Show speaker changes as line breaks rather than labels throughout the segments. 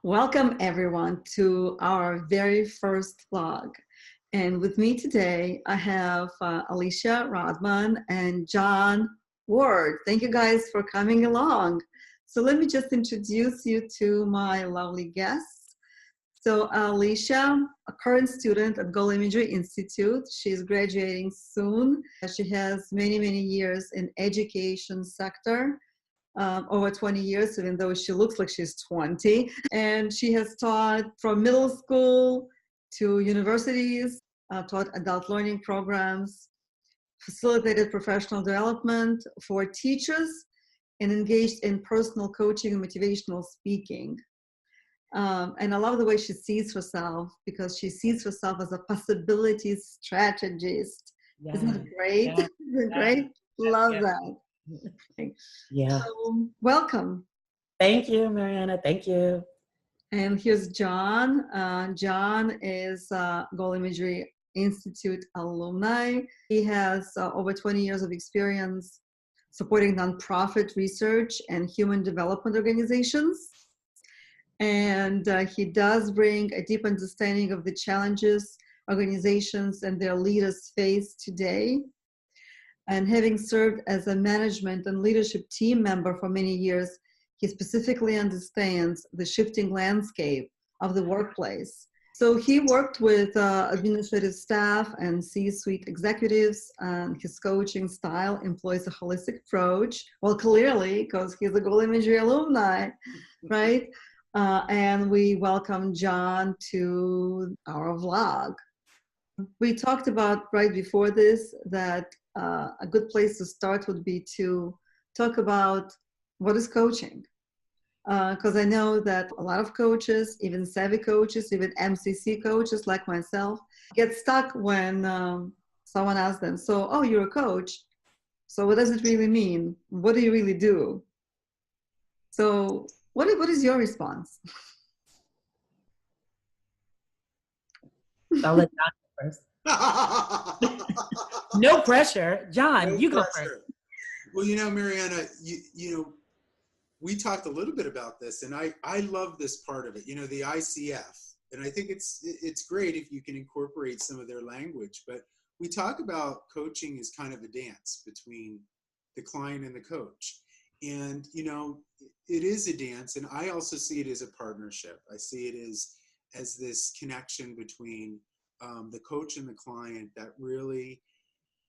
Welcome everyone to our very first vlog. And with me today, I have Alicia Rodman and John Ward. Thank you guys for coming along. So let me just introduce you to my lovely guests. So Alicia, a current student at Goal Imagery Institute. She's graduating soon. She has many, many years in education sector. Over 20 years, even though she looks like she's 20. And she has taught from middle school to universities, taught adult learning programs, facilitated professional development for teachers, and engaged in personal coaching and motivational speaking. And I love the way she sees herself, because she sees herself as a possibility strategist.
Yeah.
Isn't it great?
Yeah.
Isn't it great? Love that.
Yeah.
So, welcome.
Thank you, Mariana. Thank you.
And here's John. John is Goal Imagery Institute alumni. He has over 20 years of experience supporting nonprofit research and human development organizations. And he does bring a deep understanding of the challenges organizations and their leaders face today. And having served as a management and leadership team member for many years, he specifically understands the shifting landscape of the workplace. So he worked with administrative staff and C-suite executives, and his coaching style employs a holistic approach. Well, clearly, because he's a Goal Imagery alumni, right? And we welcome John to our vlog. We talked about right before this that a good place to start would be to talk about what is coaching. Because I know that a lot of coaches, even savvy coaches, even MCC coaches like myself, get stuck when someone asks them, so, oh, you're a coach. So what does it really mean? What do you really do? So what is your response?
I'll let John go first. No pressure. John, you go first.
Well, Mariana, we talked a little bit about this, and I love this part of it, the ICF. And I think it's great if you can incorporate some of their language. But we talk about coaching as kind of a dance between the client and the coach. And, it is a dance. And I also see it as a partnership. I see it as this connection between the coach and the client that really,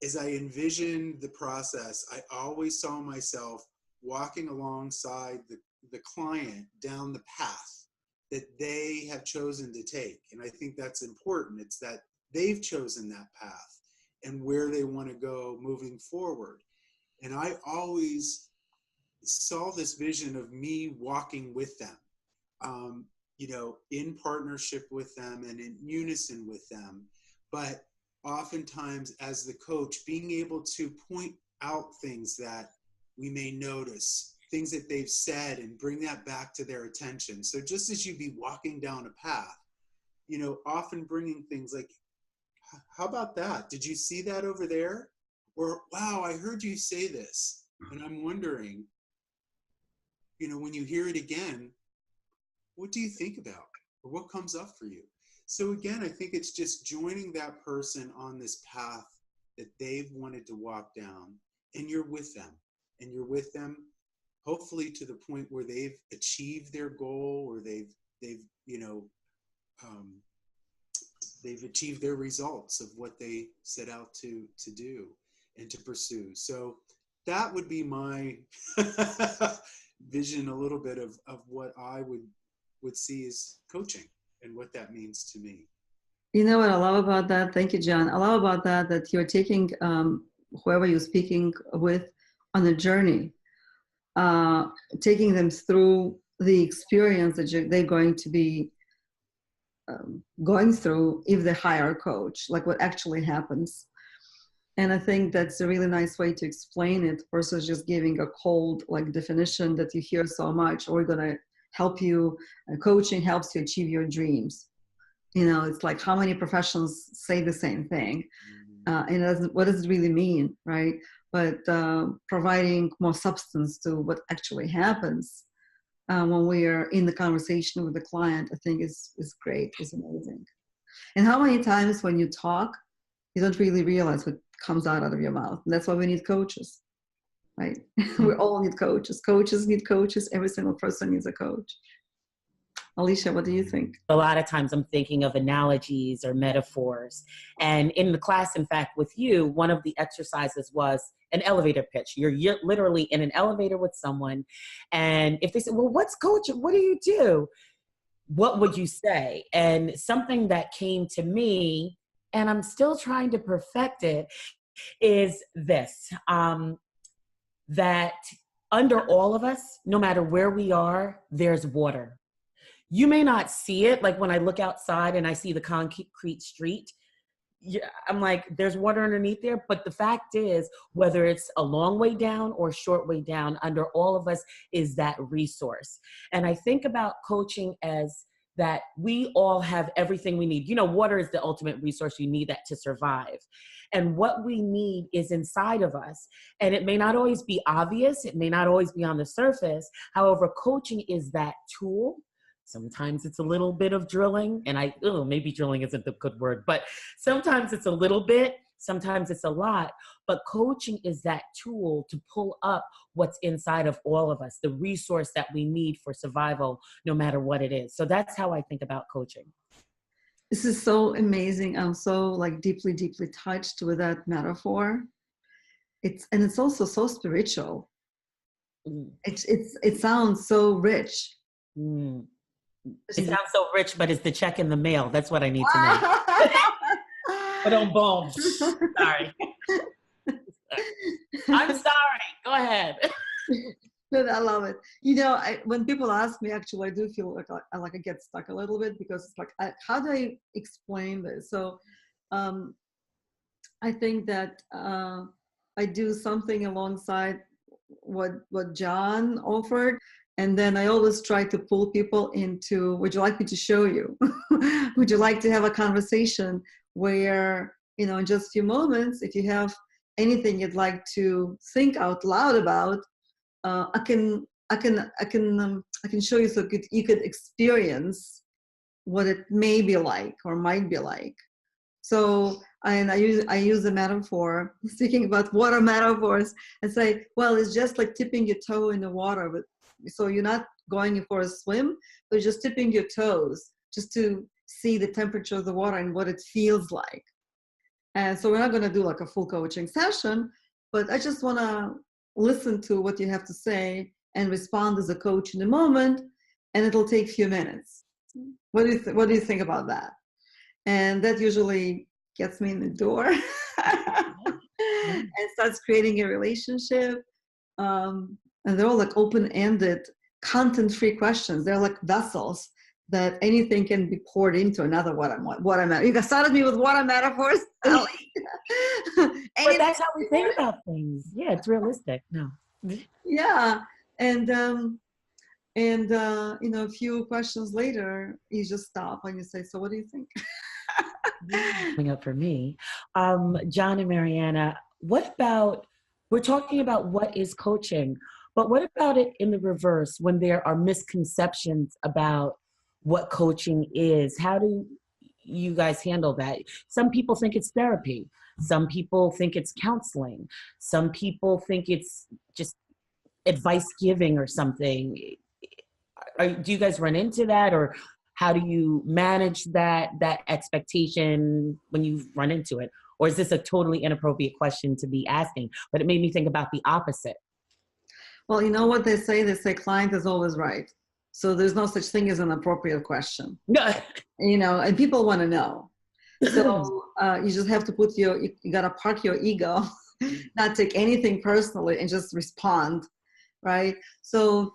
as I envisioned the process, I always saw myself walking alongside the client down the path that they have chosen to take. And I think that's important. It's that they've chosen that path and where they want to go moving forward. And I always saw this vision of me walking with them, in partnership with them and in unison with them. But oftentimes as the coach, being able to point out things that we may notice, things that they've said, and bring that back to their attention. So just as you'd be walking down a path, often bringing things like, how about that? Did you see that over there? Or, wow, I heard you say this. And I'm wondering, when you hear it again, what do you think about? Or what comes up for you? So again, I think it's just joining that person on this path that they've wanted to walk down, and you're with them. And you're with them, hopefully to the point where they've achieved their goal, or they've achieved their results of what they set out to do and to pursue. So that would be my vision, a little bit of what I would see as coaching and what that means to me.
You know what I love about that? Thank you, John. I love about that you're taking whoever you're speaking with on a journey, taking them through the experience that they're going to be going through if they hire a coach, like what actually happens. And I think that's a really nice way to explain it versus just giving a cold definition that you hear so much, or we're going to help you, coaching helps you achieve your dreams. It's like how many professions say the same thing. And what does it really mean, right? But providing more substance to what actually happens when we are in the conversation with the client, I think is great, is amazing. And how many times when you talk, you don't really realize what comes out of your mouth. And that's why we need coaches, right? We all need coaches. Coaches need coaches. Every single person needs a coach. Alicia, what do you think?
A lot of times I'm thinking of analogies or metaphors. And in the class, in fact, with you, one of the exercises was an elevator pitch. You're literally in an elevator with someone. And if they say, well, what's coaching? What do you do? What would you say? And something that came to me, and I'm still trying to perfect it, is this, that under all of us, no matter where we are, there's water. You may not see it, like when I look outside and I see the concrete street, I'm like, there's water underneath there. But the fact is, whether it's a long way down or a short way down, under all of us is that resource. And I think about coaching as that we all have everything we need. You know, water is the ultimate resource. You need that to survive. And what we need is inside of us. And it may not always be obvious. It may not always be on the surface. However, coaching is that tool. Sometimes it's a little bit of drilling, and maybe drilling isn't the good word, but sometimes it's a little bit, sometimes it's a lot. But coaching is that tool to pull up what's inside of all of us, the resource that we need for survival, no matter what it is. So that's how I think about coaching.
This is so amazing. I'm so deeply, deeply touched with that metaphor. It's also so spiritual. It sounds so rich.
Mm. It sounds so rich, but it's the check in the mail. That's what I need to know. But on boom. Sorry. I'm sorry. Go ahead.
No, I love it. You know, when people ask me, actually, I do feel like I get stuck a little bit, because it's like, how do I explain this? So I think that I do something alongside what John offered. And then I always try to pull people into, would you like me to show you? Would you like to have a conversation where, in just a few moments, if you have anything you'd like to think out loud about, I can show you so you could experience what it may be like or might be like. So, and I use a metaphor, speaking about water metaphors, and say, well, it's just like tipping your toe in the water. So you're not going for a swim, but you're just tipping your toes just to see the temperature of the water and what it feels like. And so we're not going to do like a full coaching session, but I just want to listen to what you have to say and respond as a coach in the moment, and it'll take a few minutes. What do you think about that? And that usually gets me in the door and starts creating a relationship. And they're all like open-ended, content-free questions. They're like vessels that anything can be poured into another water metaphor. You started me with water metaphors.
But that's how we think about things. Yeah, it's realistic. No.
Yeah, and a few questions later, you just stop and you say, "So, what do you think?"
Coming up for me, John and Mariana. What about? We're talking about what is coaching. But what about it in the reverse, when there are misconceptions about what coaching is? How do you guys handle that? Some people think it's therapy. Some people think it's counseling. Some people think it's just advice giving or something. Do you guys run into that, or how do you manage that expectation when you run into it? Or is this a totally inappropriate question to be asking? But it made me think about the opposite.
Well, you know what they say? They say client is always right. So there's no such thing as an appropriate question. And people want to know. So you just have to you got to park your ego, not take anything personally, and just respond, right? So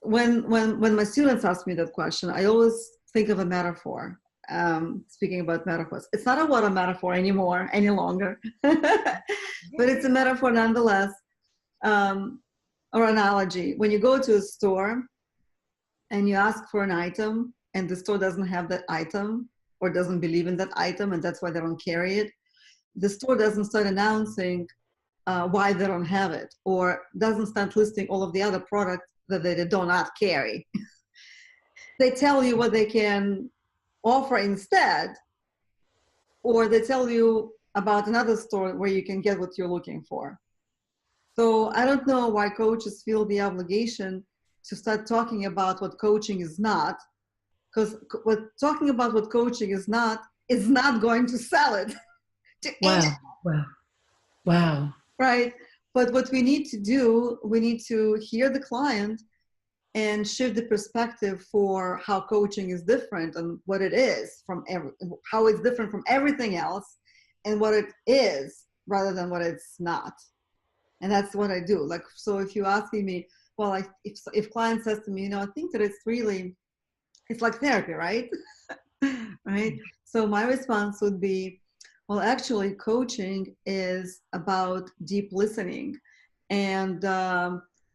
when my students ask me that question, I always think of a metaphor. Speaking about metaphors, it's not a water metaphor any longer, but it's a metaphor nonetheless. Or analogy. When you go to a store and you ask for an item and the store doesn't have that item or doesn't believe in that item, and that's why they don't carry it, the store doesn't start announcing why they don't have it, or doesn't start listing all of the other products that they do not carry. They tell you what they can offer instead, or they tell you about another store where you can get what you're looking for. So I don't know why coaches feel the obligation to start talking about what coaching is not, because talking about what coaching is not going to sell it to anyone.
Wow.
Right? But what we need to do, we need to hear the client and shift the perspective for how coaching is different and what it is from how it's different from everything else and what it is rather than what it's not. And that's what I do. Like, so if you're asking me, well, if client says to me, I think that it's like therapy, right? Right? So my response would be, well, actually coaching is about deep listening and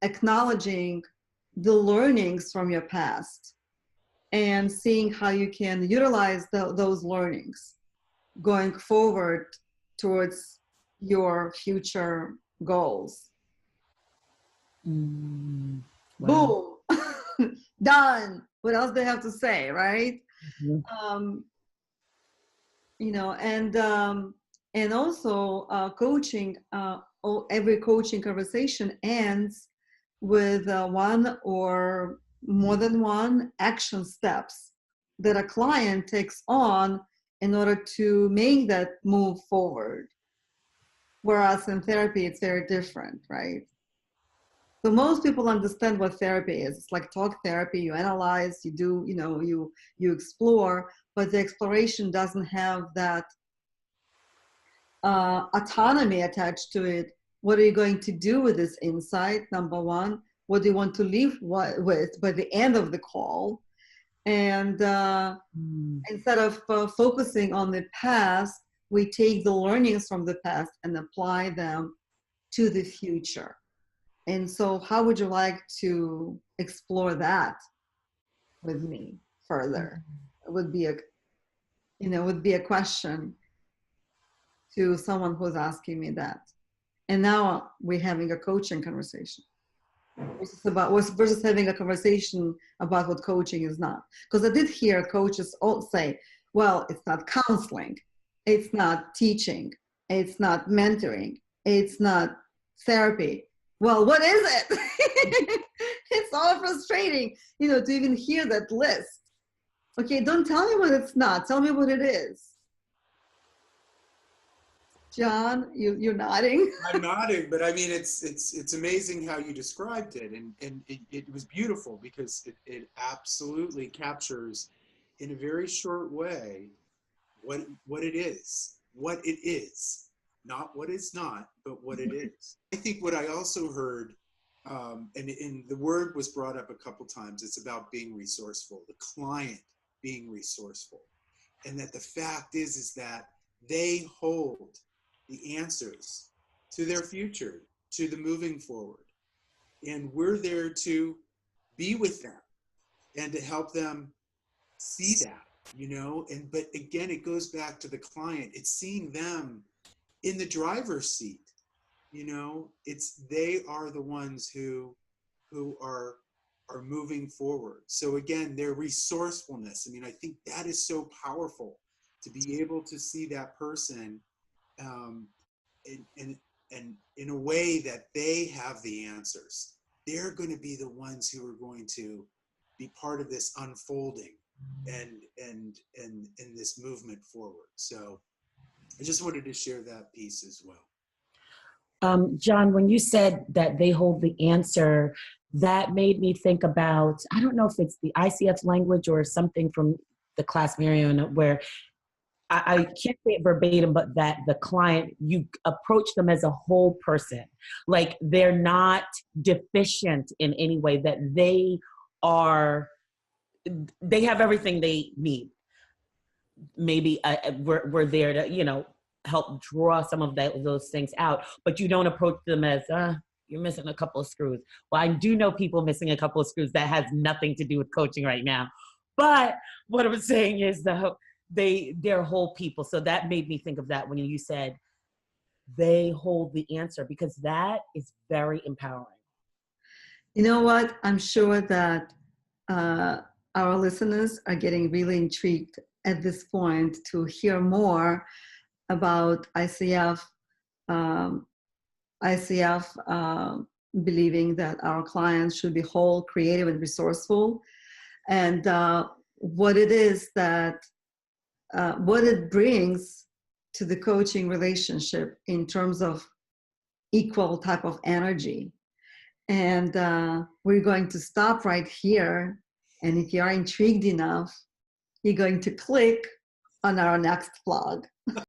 acknowledging the learnings from your past and seeing how you can utilize those learnings going forward towards your future goals.
Wow.
Boom. Done. What else do they have to say, right?
Mm-hmm.
And also coaching, every coaching conversation ends with one or more than one action steps that a client takes on in order to make that move forward. Whereas in therapy, it's very different, right? So most people understand what therapy is. It's like talk therapy. You analyze, you do, you explore, but the exploration doesn't have that autonomy attached to it. What are you going to do with this insight? Number one, what do you want to leave with by the end of the call? And instead of focusing on the past, we take the learnings from the past and apply them to the future. And so how would you like to explore that with me further? It would be a question to someone who's asking me that. And now we're having a coaching conversation versus having a conversation about what coaching is not. Because I did hear coaches all say, well, it's not counseling, it's not teaching, it's not mentoring, it's not therapy. Well, what is it? It's all frustrating, to even hear that list. Okay, don't tell me what it's not. Tell me what it is. John, you're nodding.
I'm nodding, but I mean, it's amazing how you described it, and it was beautiful because it absolutely captures in a very short way what it is, not what it's not, but what it is. I think what I also heard, and the word was brought up a couple times, it's about being resourceful, the client being resourceful, and that the fact is that they hold the answers to their future, to the moving forward. And we're there to be with them and to help them see that, but again, it goes back to the client. It's seeing them in the driver's seat, they are the ones who are moving forward. So again, their resourcefulness. I mean, I think that is so powerful to be able to see that person and in a way that they have the answers. They're going to be the ones who are going to be part of this unfolding and this movement forward. So I just wanted to share that piece as well.
John, when you said that they hold the answer, that made me think about, I don't know if it's the ICF language or something from the class Miriam, where I can't say it verbatim, but that the client, you approach them as a whole person. Like they're not deficient in any way, that they have everything they need. Maybe we're there to, help draw some of those things out, but you don't approach them as, you're missing a couple of screws. Well, I do know people missing a couple of screws that has nothing to do with coaching right now. But what I'm saying is they're whole people. So that made me think of that when you said they hold the answer, because that is very empowering.
You know what? I'm sure that our listeners are getting really intrigued at this point to hear more about ICF. Um, ICF believing that our clients should be whole, creative, and resourceful, and what it is that what it brings to the coaching relationship in terms of equal type of energy. And we're going to stop right here. And if you are intrigued enough, you're going to click on our next vlog.